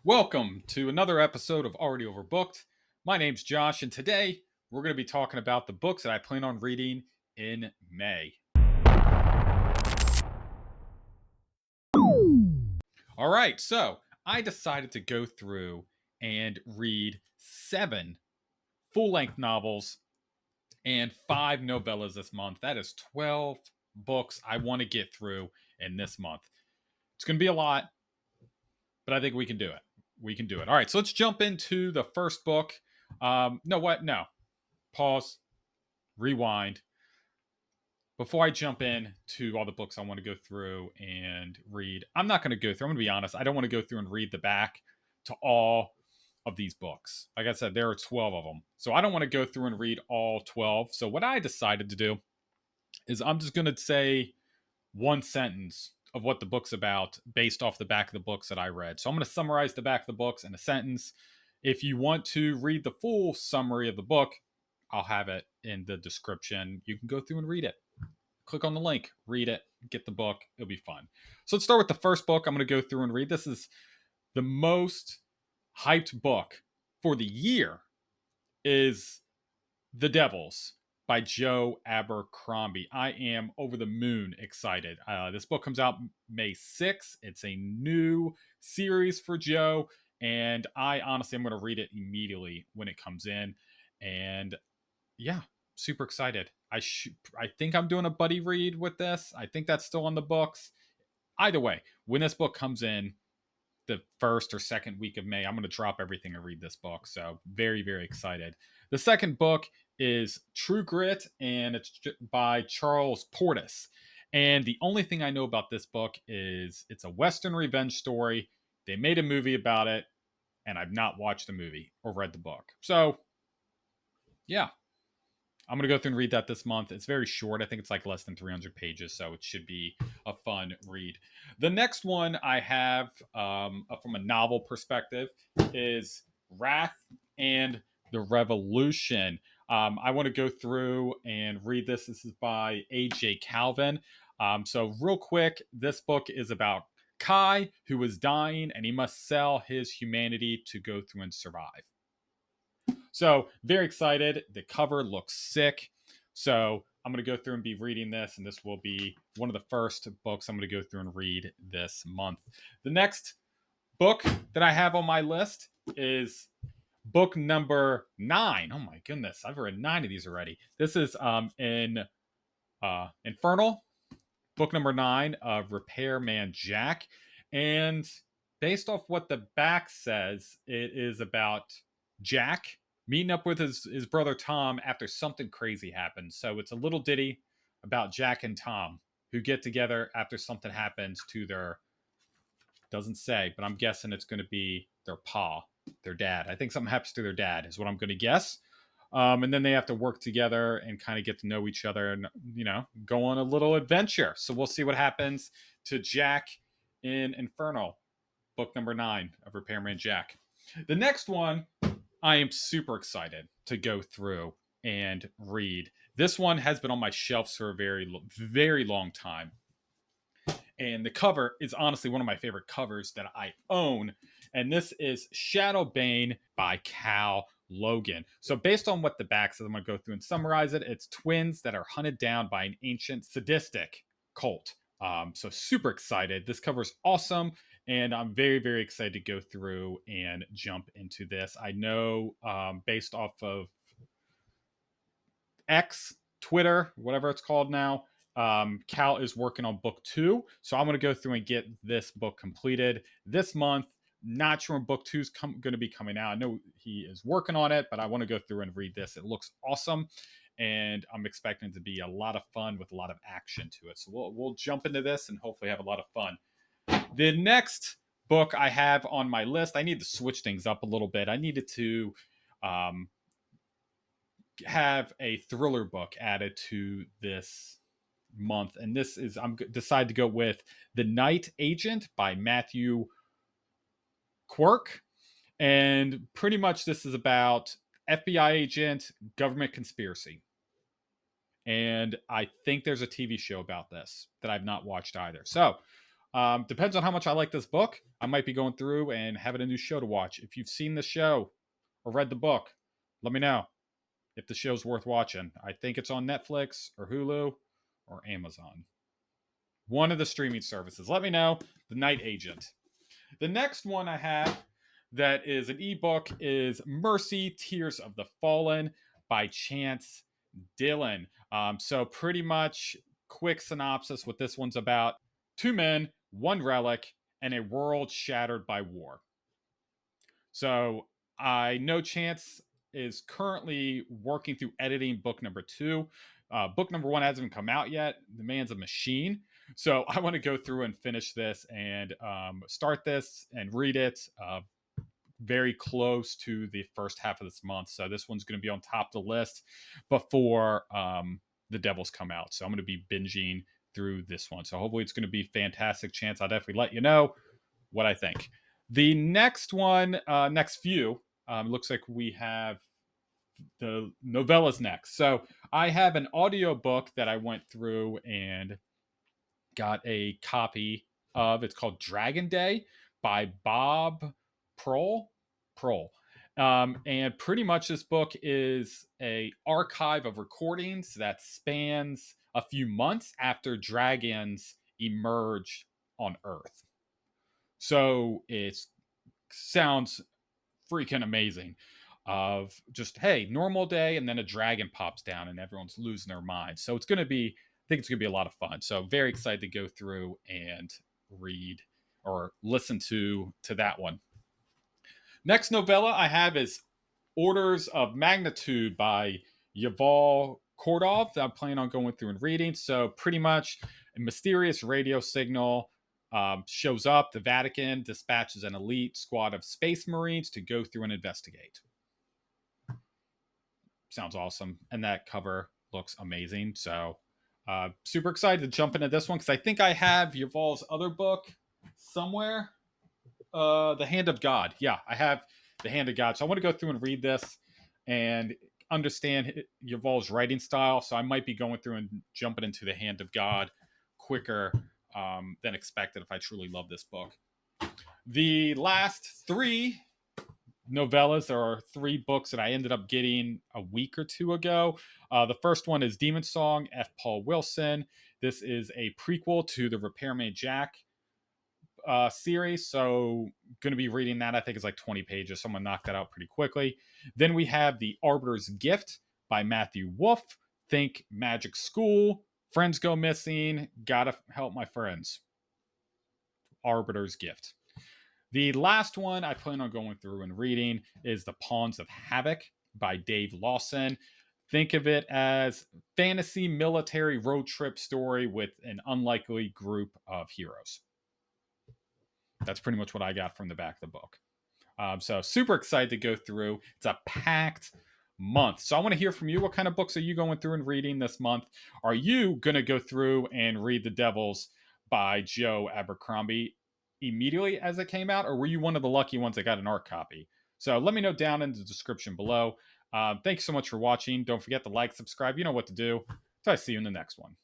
Welcome to another episode of Already Overbooked. My name's Josh, and today we're going to be talking about the books that I plan on reading in May. All right, so I decided to go through and read 7 full length novels and 5 novellas this month. That is 12 books I want to get through in this month. It's going to be a lot, but I think we can do it. We can do it. All right, so let's jump into the first book. No. Pause, rewind. Before I jump in to all the books I want to go through and read, I'm not going to go through, I'm going to be honest, I don't want to go through and read the back to all of these books. Like I said, there are 12 of them. So I don't want to go through and read all 12. So what I decided to do is I'm just going to say one sentence of what the book's about based off the back of the books that I read. So I'm going to summarize the back of the books in a sentence. If you want to read the full summary of the book, I'll have it in the description. You can go through and read it. Click on the link, read it, get the book. It'll be fun. So let's start with the first book I'm going to go through and read. This is the most hyped book for the year is The Devils by Joe Abercrombie. I am over the moon excited. This book comes out May 6th. It's a new series for Joe, and I honestly am going to read it immediately when it comes in. And yeah, super excited. I think I'm doing a buddy read with this. I think that's still on the books. Either way, when this book comes in the first or second week of May, I'm going to drop everything and read this book. So very, very excited. The second book is True Grit, and it's by Charles Portis. And the only thing I know about this book is it's a Western revenge story. They made a movie about it, and I've not watched the movie or read the book. So, yeah, I'm going to go through and read that this month. It's very short. I think it's like less than 300 pages, so it should be a fun read. The next one I have from a novel perspective is Wrath and the Revolution. I want to go through and read this. This is by A.J. Calvin. So real quick, this book is about Kai, who is dying, and he must sell his humanity to go through and survive. So very excited. The cover looks sick. So I'm going to go through and be reading this, and this will be one of the first books I'm going to go through and read this month. The next book that I have on my list is book number 9. Oh my goodness, I've read 9 of these already. This is in Infernal, book number 9 of Repairman Jack. And based off what the back says, it is about Jack meeting up with his brother Tom after something crazy happens. So it's a little ditty about Jack and Tom who get together after something happens to their, doesn't say, but I'm guessing it's going to be their pa, their dad. I think something happens to their dad is what I'm going to guess. And then they have to work together and kind of get to know each other and, go on a little adventure. So we'll see what happens to Jack in Infernal, book number 9 of Repairman Jack. The next one I am super excited to go through and read. This one has been on my shelves for a very, very long time. And the cover is honestly one of my favorite covers that I own. And this is Shadowbane by Cal Logan. So based on what the back says, I'm going to go through and summarize it. It's twins that are hunted down by an ancient sadistic cult. So super excited. This cover is awesome. And I'm very, very excited to go through and jump into this. I know based off of X, Twitter, whatever it's called now, Cal is working on book 2. So I'm going to go through and get this book completed this month. Not sure when book 2 is going to be coming out. I know he is working on it, but I want to go through and read this. It looks awesome. And I'm expecting it to be a lot of fun with a lot of action to it. So we'll jump into this and hopefully have a lot of fun. The next book I have on my list, I need to switch things up a little bit. I needed to have a thriller book added to this month, and this is I'm decided to go with The Night Agent by Matthew Quirk. And pretty much this is about FBI agent, government conspiracy. And I think there's a TV show about this that I've not watched either. So Depends on how much I like this book. I might be going through and having a new show to watch. If you've seen the show or read the book, let me know if the show's worth watching. I think it's on Netflix or Hulu or Amazon. One of the streaming services. Let me know. The Night Agent. The next one I have that is an ebook is Mercy Tears of the Fallen by Chance Dillon. So, pretty much, quick synopsis what this one's about: two men, one relic, and a world shattered by war. So, I know Chance is currently working through editing book number two. Book number one hasn't even come out yet. The man's a machine. So I want to go through and finish this and start this and read it very close to the first half of this month. So this one's going to be on top of the list before the Devils come out. So I'm going to be binging through this one. So hopefully it's going to be fantastic. Chance, I'll definitely let you know what I think. The next one, next few, looks like we have the novellas next. So I have an audio book that I went through and got a copy of. It's called Dragon Day by Bob Prohl. Prohl. And pretty much this book is a archive of recordings that spans a few months after dragons emerge on Earth. So it sounds freaking amazing. Of just, hey, normal day, and then a dragon pops down and everyone's losing their minds. So it's going to be, I think it's going to be a lot of fun. So very excited to go through and read or listen to that one. Next novella I have is Orders of Magnitude by Yuval Kordov that I'm planning on going through and reading. So pretty much a mysterious radio signal shows up. The Vatican dispatches an elite squad of space marines to go through and investigate. Sounds awesome. And that cover looks amazing. So super excited to jump into this one because I think I have Yuval's other book somewhere. The Hand of God. Yeah, I have The Hand of God. So I want to go through and read this and understand Yuval's writing style. So I might be going through and jumping into The Hand of God quicker than expected if I truly love this book. The last three novellas are three books that I ended up getting a week or two ago. The first one is Demon Song, F. Paul Wilson. This is a prequel to the Repairman Jack series. So going to be reading that. I think it's like 20 pages. Someone knocked that out pretty quickly. Then we have The Arbiter's Gift by Matthew Wolf. Think Magic School. Friends go missing. Gotta help my friends. Arbiter's Gift. The last one I plan on going through and reading is The Pawns of Havoc by Dave Lawson. Think of it as fantasy military road trip story with an unlikely group of heroes. That's pretty much what I got from the back of the book. So super excited to go through. It's a packed month. So I want to hear from you. What kind of books are you going through and reading this month? Are you going to go through and read The Devils by Joe Abercrombie immediately as it came out, or were you one of the lucky ones that got an art copy? So let me know down in the description below. Thanks so much for watching. Don't forget to like, subscribe. You know what to do. So I see you in the next one.